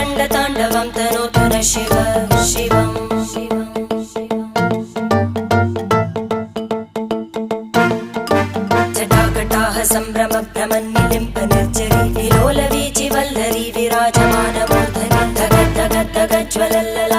रङ्गताण्डवं तनोतु न शिव शिवम् जटाकटाः सम्भ्रमभ्रमन्निलिम्प निर्जरी विलोलवीचि वल्लरी विराजमानमूर्धनि धगद्धगद्धगज्ज्वलल्लला